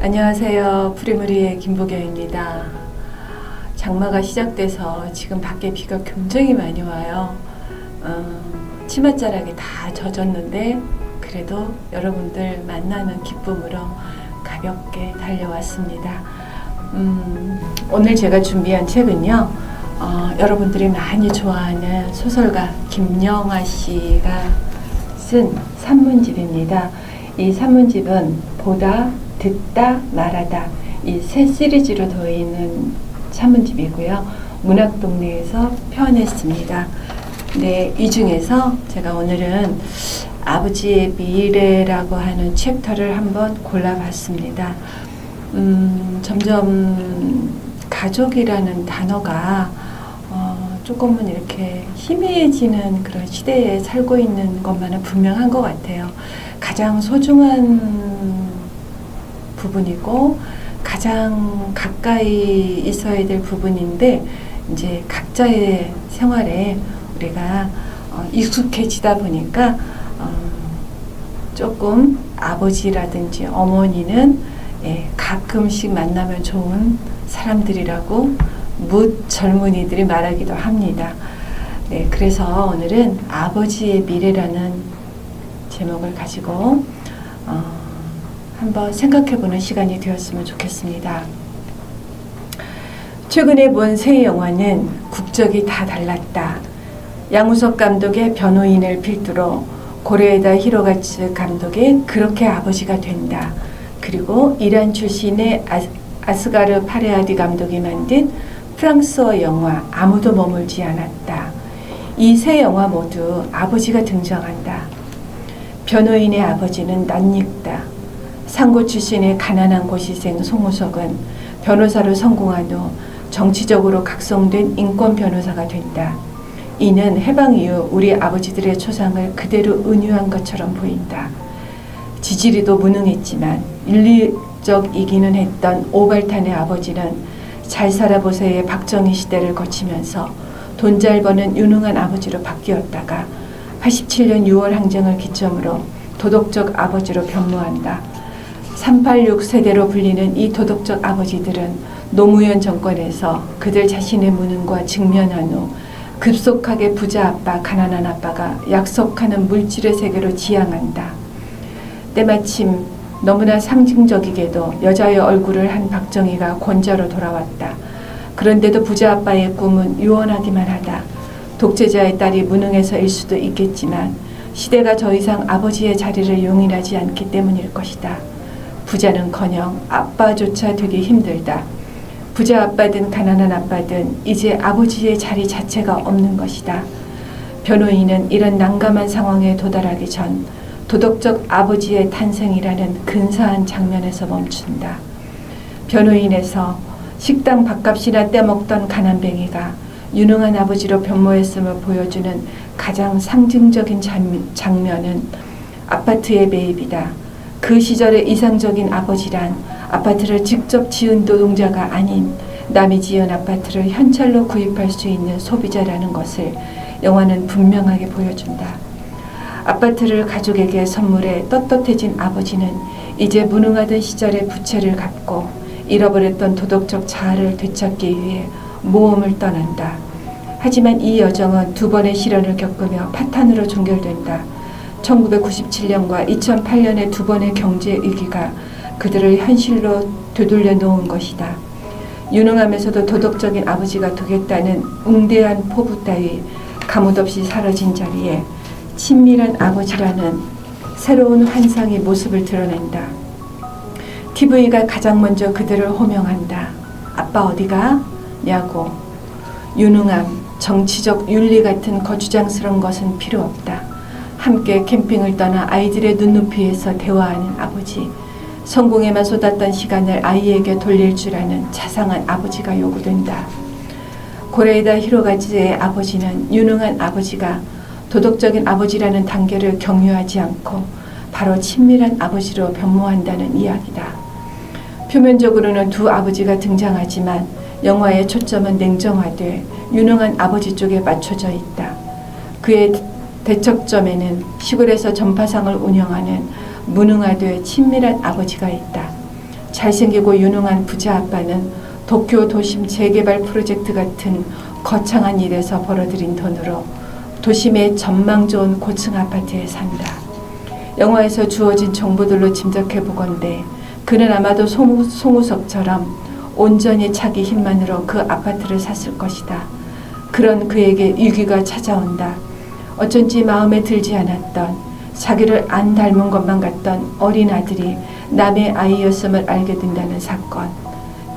안녕하세요. 프리무리의 김보경입니다. 장마가 시작돼서 지금 밖에 비가 굉장히 많이 와요. 치맛자락이 다 젖었는데 그래도 여러분들 만나는 기쁨으로 가볍게 달려왔습니다. 오늘 제가 준비한 책은요, 여러분들이 많이 좋아하는 소설가 김영하 씨가 쓴 산문집입니다. 이 산문집은 보다, 듣다, 말하다 이 세 시리즈로 되어 있는 산문집이고요. 문학동네에서 펴냈습니다. 네, 이 중에서 제가 오늘은 아버지의 미래라고 하는 챕터를 한번 골라봤습니다. 점점 가족이라는 단어가 조금은 이렇게 희미해지는 그런 시대에 살고 있는 것만은 분명한 것 같아요. 가장 소중한 부분이고 가장 가까이 있어야 될 부분인데 이제 각자의 생활에 우리가 익숙해지다 보니까 조금 아버지라든지 어머니는 가끔씩 만나면 좋은 사람들이라고 묻 젊은이들이 말하기도 합니다. 네, 그래서 오늘은 아버지의 미래라는 제목을 가지고 한번 생각해보는 시간이 되었으면 좋겠습니다. 최근에 본 새 영화는 국적이 다 달랐다. 양우석 감독의 변호인을 필두로 고레에다 히로가츠 감독의 그렇게 아버지가 된다. 그리고 이란 출신의 아스가르 파레아디 감독이 만든 프랑스어 영화 아무도 머물지 않았다. 이 세 영화 모두 아버지가 등장한다. 변호인의 아버지는 낯익다. 상고 출신의 가난한 고시생 송우석은 변호사로 성공한 후 정치적으로 각성된 인권 변호사가 된다. 이는 해방 이후 우리 아버지들의 초상을 그대로 은유한 것처럼 보인다. 지지리도 무능했지만 윤리적이기는 했던 오발탄의 아버지는 잘 살아보세요의 박정희 시대를 거치면서 돈 잘 버는 유능한 아버지로 바뀌었다가 87년 6월 항쟁을 기점으로 도덕적 아버지로 변모한다. 386 세대로 불리는 이 도덕적 아버지들은 노무현 정권에서 그들 자신의 무능과 직면한 후 급속하게 부자 아빠, 가난한 아빠가 약속하는 물질의 세계로 지향한다. 때마침 너무나 상징적이게도 여자의 얼굴을 한 박정희가 권자로 돌아왔다. 그런데도 부자 아빠의 꿈은 유언하기만 하다. 독재자의 딸이 무능해서일 수도 있겠지만 시대가 더 이상 아버지의 자리를 용인하지 않기 때문일 것이다. 부자는커녕 아빠조차 되기 힘들다. 부자 아빠든 가난한 아빠든 이제 아버지의 자리 자체가 없는 것이다. 변호인은 이런 난감한 상황에 도달하기 전 도덕적 아버지의 탄생이라는 근사한 장면에서 멈춘다. 변호인에서 식당 밥값이나 떼먹던 가난뱅이가 유능한 아버지로 변모했음을 보여주는 가장 상징적인 장면은 아파트의 매입이다. 그 시절의 이상적인 아버지란 아파트를 직접 지은 노동자가 아닌 남이 지은 아파트를 현찰로 구입할 수 있는 소비자라는 것을 영화는 분명하게 보여준다. 아파트를 가족에게 선물해 떳떳해진 아버지는 이제 무능하던 시절의 부채를 갚고 잃어버렸던 도덕적 자아를 되찾기 위해 모험을 떠난다. 하지만 이 여정은 두 번의 시련을 겪으며 파탄으로 종결된다. 1997년과 2008년의 두 번의 경제 위기가 그들을 현실로 되돌려 놓은 것이다. 유능하면서도 도덕적인 아버지가 되겠다는 웅대한 포부 따위 가뭇없이 사라진 자리에 친밀한 아버지라는 새로운 환상의 모습을 드러낸다. TV가 가장 먼저 그들을 호명한다. 아빠 어디가? 냐고. 유능함, 정치적 윤리 같은 거추장스러운 것은 필요 없다. 함께 캠핑을 떠나 아이들의 눈높이에서 대화하는 아버지. 성공에만 쏟았던 시간을 아이에게 돌릴 줄 아는 자상한 아버지가 요구된다. 고레에다 히로가즈의 아버지는 유능한 아버지가 도덕적인 아버지라는 단계를 경유하지 않고 바로 친밀한 아버지로 변모한다는 이야기다. 표면적으로는 두 아버지가 등장하지만 영화의 초점은 냉정화돼 유능한 아버지 쪽에 맞춰져 있다. 그의 대척점에는 시골에서 전파상을 운영하는 무능하되 친밀한 아버지가 있다. 잘생기고 유능한 부자 아빠는 도쿄 도심 재개발 프로젝트 같은 거창한 일에서 벌어들인 돈으로 도심의 전망 좋은 고층 아파트에 산다. 영화에서 주어진 정보들로 짐작해 보건대 그는 아마도 송우섭처럼 온전히 자기 힘만으로 그 아파트를 샀을 것이다. 그런 그에게 위기가 찾아온다. 어쩐지 마음에 들지 않았던, 자기를 안 닮은 것만 같던 어린 아들이 남의 아이였음을 알게 된다는 사건,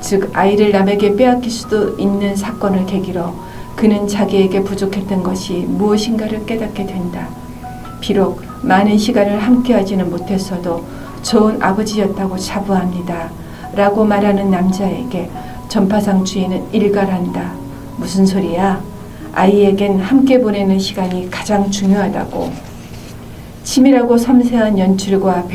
즉 아이를 남에게 빼앗길 수도 있는 사건을 계기로 그는 자기에게 부족했던 것이 무엇인가를 깨닫게 된다. 비록 많은 시간을 함께하지는 못했어도 좋은 아버지였다고 자부합니다. 라고 말하는 남자에게 전파상 주인은 일갈한다. 무슨 소리야? 아이에겐 함께 보내는 시간이 가장 중요하다고. 치밀하고 섬세한 연출과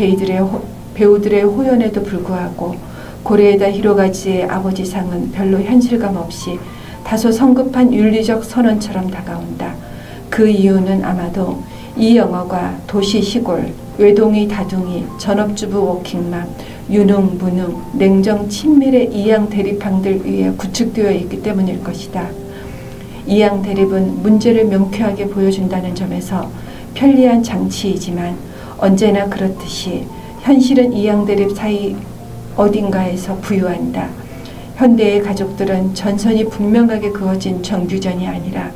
배우들의 호연에도 불구하고 고레에다 히로가즈의 아버지상은 별로 현실감 없이 다소 성급한 윤리적 선언처럼 다가온다. 그 이유는 아마도 이 영화가 도시 시골, 외동이 다둥이, 전업주부 워킹맘, 유능 무능, 냉정 친밀의 이양 대립항들 위에 구축되어 있기 때문일 것이다. 이양 대립은 문제를 명쾌하게 보여준다는 점에서 편리한 장치이지만 언제나 그렇듯이 현실은 이양 대립 사이 어딘가에서 부유한다. 현대의 가족들은 전선이 분명하게 그어진 정규전이 아니라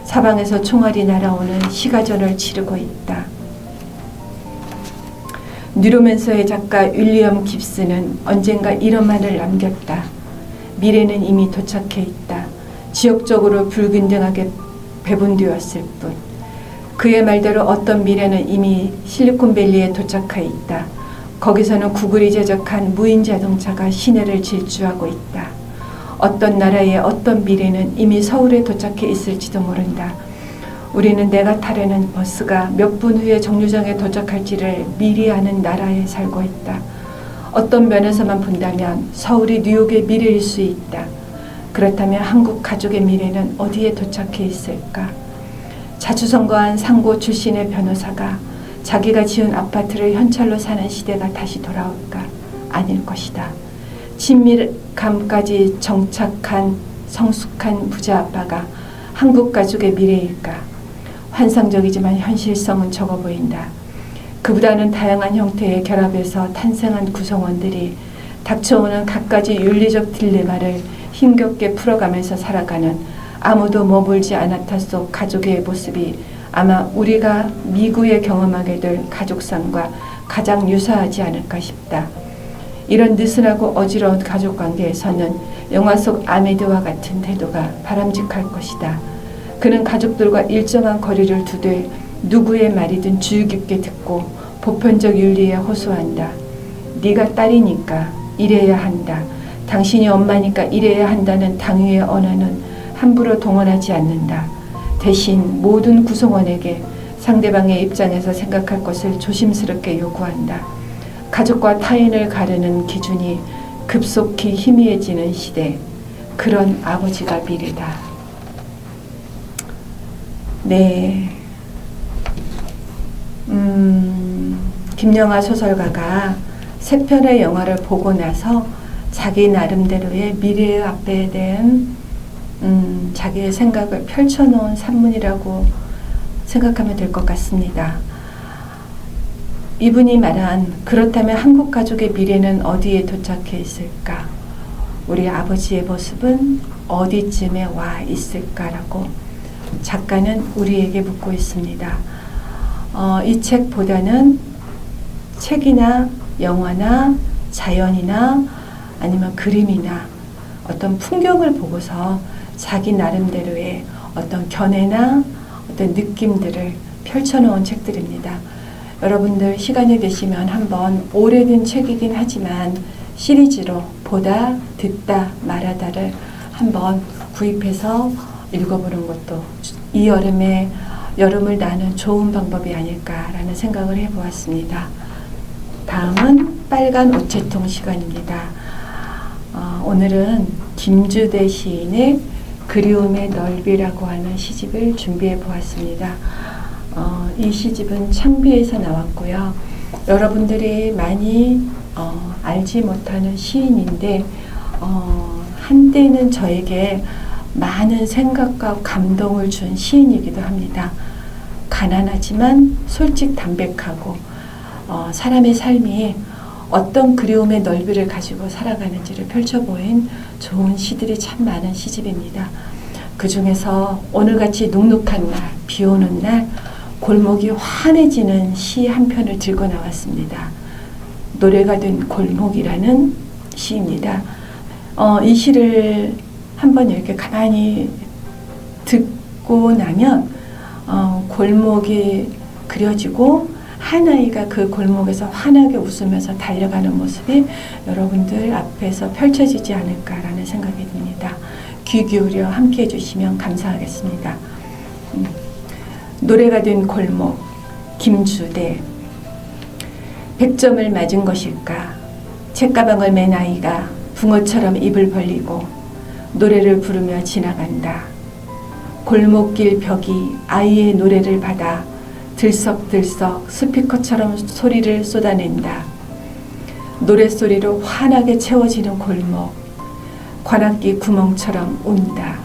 사방에서 총알이 날아오는 시가전을 치르고 있다. 뉴로맨서의 작가 윌리엄 깁스는 언젠가 이런 말을 남겼다. 미래는 이미 도착해 있다. 지역적으로 불균등하게 배분되었을 뿐. 그의 말대로 어떤 미래는 이미 실리콘밸리에 도착해 있다. 거기서는 구글이 제작한 무인 자동차가 시내를 질주하고 있다. 어떤 나라의 어떤 미래는 이미 서울에 도착해 있을지도 모른다. 우리는 내가 타려는 버스가 몇 분 후에 정류장에 도착할지를 미리 아는 나라에 살고 있다. 어떤 면에서만 본다면 서울이 뉴욕의 미래일 수 있다. 그렇다면 한국 가족의 미래는 어디에 도착해 있을까? 자주선거한 상고 출신의 변호사가 자기가 지은 아파트를 현찰로 사는 시대가 다시 돌아올까? 아닐 것이다. 친밀감까지 정착한 성숙한 부자 아빠가 한국 가족의 미래일까? 환상적이지만 현실성은 적어 보인다. 그보다는 다양한 형태의 결합에서 탄생한 구성원들이 닥쳐오는 갖가지 윤리적 딜레마를 힘겹게 풀어가면서 살아가는 아무도 머물지 않았다 속 가족의 모습이 아마 우리가 미국에 경험하게 될 가족상과 가장 유사하지 않을까 싶다. 이런 느슨하고 어지러운 가족관계에서는 영화 속 아메드와 같은 태도가 바람직할 것이다. 그는 가족들과 일정한 거리를 두되 누구의 말이든 주의 깊게 듣고 보편적 윤리에 호소한다. 네가 딸이니까 이래야 한다. 당신이 엄마니까 이래야 한다는 당위의 언어는 함부로 동원하지 않는다. 대신 모든 구성원에게 상대방의 입장에서 생각할 것을 조심스럽게 요구한다. 가족과 타인을 가르는 기준이 급속히 희미해지는 시대, 그런 아버지가 미래다. 네, 김영하 소설가가 세 편의 영화를 보고 나서 자기 나름대로의 미래의 아빠에 대한 자기의 생각을 펼쳐놓은 산문이라고 생각하면 될 것 같습니다. 이분이 말한 그렇다면 한국 가족의 미래는 어디에 도착해 있을까? 우리 아버지의 모습은 어디쯤에 와 있을까라고 작가는 우리에게 묻고 있습니다. 이 책보다는 책이나 영화나 자연이나 아니면 그림이나 어떤 풍경을 보고서 자기 나름대로의 어떤 견해나 어떤 느낌들을 펼쳐놓은 책들입니다. 여러분들 시간이 되시면 한번 오래된 책이긴 하지만 시리즈로 보다, 듣다, 말하다를 한번 구입해서 읽어보는 것도 이 여름에 여름을 나는 좋은 방법이 아닐까라는 생각을 해보았습니다. 다음은 빨간 우체통 시간입니다. 오늘은 김주대 시인의 그리움의 넓이라고 하는 시집을 준비해 보았습니다. 이 시집은 창비에서 나왔고요. 여러분들이 많이 알지 못하는 시인인데 한때는 저에게 많은 생각과 감동을 준 시인이기도 합니다. 가난하지만 솔직 담백하고 사람의 삶이 어떤 그리움의 넓이를 가지고 살아가는지를 펼쳐보인 좋은 시들이 참 많은 시집입니다. 그 중에서 오늘같이 눅눅한 날, 비 오는 날 골목이 환해지는 시 한 편을 들고 나왔습니다. 노래가 된 골목이라는 시입니다. 이 시를 한번 이렇게 가만히 듣고 나면 골목이 그려지고 한 아이가 그 골목에서 환하게 웃으면서 달려가는 모습이 여러분들 앞에서 펼쳐지지 않을까라는 생각이 듭니다. 귀 기울여 함께 해주시면 감사하겠습니다. 노래가 된 골목, 김주대. 100점을 맞은 것일까? 책가방을 맨 아이가 붕어처럼 입을 벌리고 노래를 부르며 지나간다. 골목길 벽이 아이의 노래를 받아 들썩들썩 스피커처럼 소리를 쏟아낸다. 노랫소리로 환하게 채워지는 골목, 관악기 구멍처럼 운다.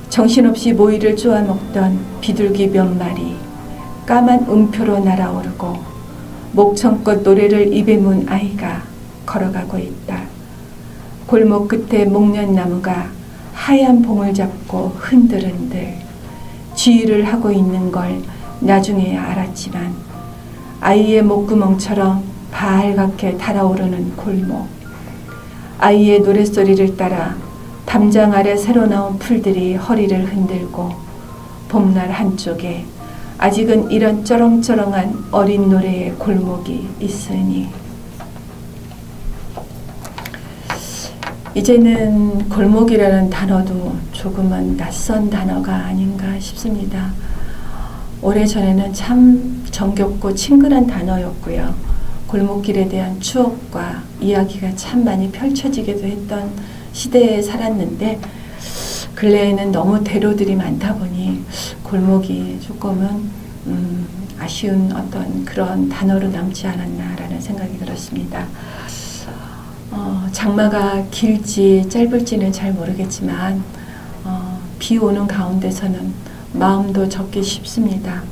정신없이 모이를 쪼아먹던 비둘기 몇 마리 까만 음표로 날아오르고 목청껏 노래를 입에 문 아이가 걸어가고 있다. 골목 끝에 목련나무가 하얀 봉을 잡고 흔들흔들 지휘를 하고 있는 걸 나중에야 알았지만 아이의 목구멍처럼 발갛게 달아오르는 골목, 아이의 노랫소리를 따라 담장 아래 새로 나온 풀들이 허리를 흔들고 봄날 한쪽에 아직은 이런 쩌렁쩌렁한 어린 노래의 골목이 있으니 이제는 골목이라는 단어도 조금은 낯선 단어가 아닌가 싶습니다. 오래전에는 참 정겹고 친근한 단어였고요. 골목길에 대한 추억과 이야기가 참 많이 펼쳐지기도 했던 시대에 살았는데 근래에는 너무 대로들이 많다 보니 골목이 조금은 아쉬운 어떤 그런 단어로 남지 않았나라는 생각이 들었습니다. 장마가 길지 짧을지는 잘 모르겠지만 비 오는 가운데서는 마음도 적기 쉽습니다.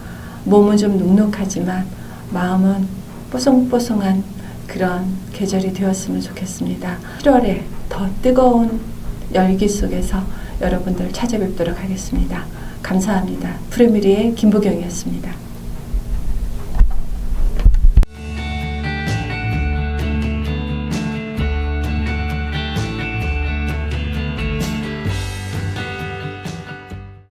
몸은 좀 눅눅하지만 마음은 뽀송뽀송한 그런 계절이 되었으면 좋겠습니다. 7월에 더 뜨거운 열기 속에서 여러분들 찾아뵙도록 하겠습니다. 감사합니다. 프레미리의 김보경이었습니다.